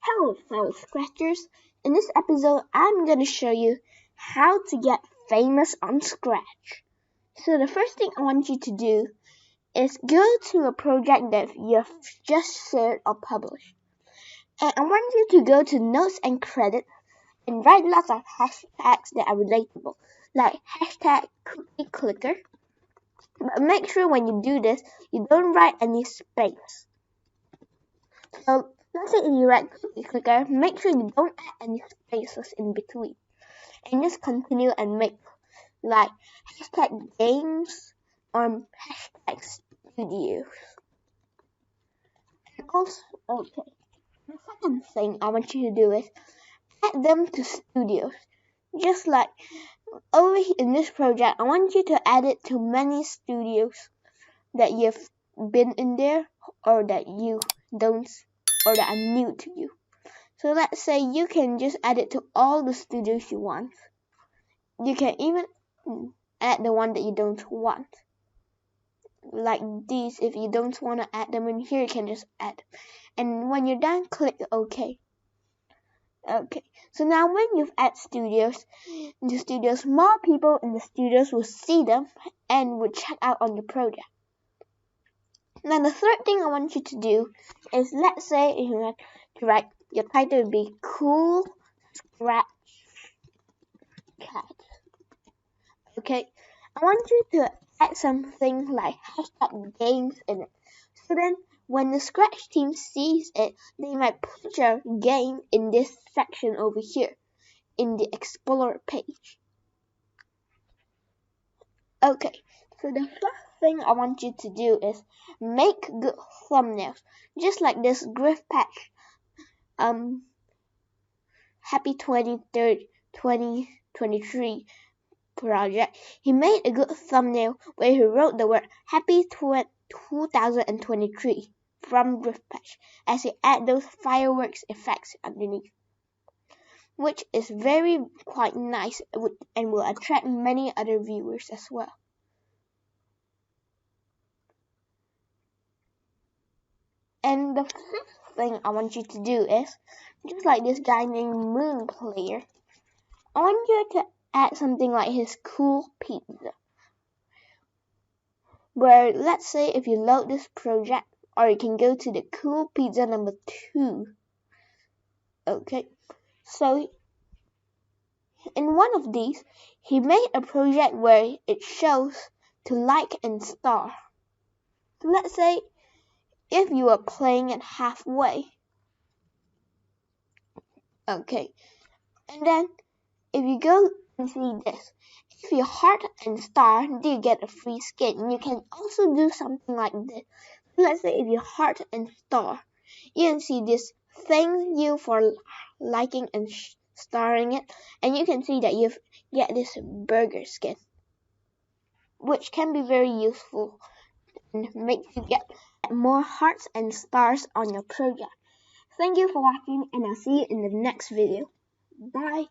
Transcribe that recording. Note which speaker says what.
Speaker 1: Hello fellow Scratchers, in this episode I'm going to show you how to get famous on Scratch. So the first thing I want you to do is go to a project that you've just shared or published. And I want you to go to Notes and Credits and write lots of hashtags that are relatable, like hashtag cookie clicker. But make sure when you do this, you don't write any space. So let's say if you write cookie clicker, make sure you don't add any spaces in between. And just continue and make like hashtag games or hashtag studios. And also, okay, the second thing I want you to do is add them to studios. Just like over here in this project, I want you to add it to many studios that you've been in there or that you don't or that are new to you. So let's say you can just add it to all the studios you want. You can even add the one that you don't want. Like these, if you don't want to add them in here, you can just add. And when you're done, click OK. Okay, so now when you've added the studios, more people in the studios will see them and will check out on your project. Now the third thing I want you to do is, let's say if you want to write, your title would be Cool Scratch Cat. Okay, I want you to add something like hashtag games in it. So then when the Scratch team sees it, they might put your game in this section over here in the Explorer page. Okay, so the first thing I want you to do is make good thumbnails. Just like this Griff Patch Happy 23rd 2023 project. He made a good thumbnail where he wrote the word Happy 2023 from Griff Patch as he add those fireworks effects underneath, which is quite nice and will attract many other viewers as well. And the fifth thing I want you to do is, just like this guy named Moon Player, I want you to add something like his cool pizza. Where let's say if you load this project, or you can go to the cool pizza number 2. Okay, so in one of these, he made a project where it shows to like and star. So let's say if you are playing it halfway. Okay, and then if you go and see this, if you heart and star, you get a free skin. You can also do something like this. Let's say if you heart and star, you can see this thank you for liking and starring it, and you can see that you get this burger skin, which can be very useful and make you get more hearts and stars on your project. Thank you for watching, and I'll see you in the next video. Bye.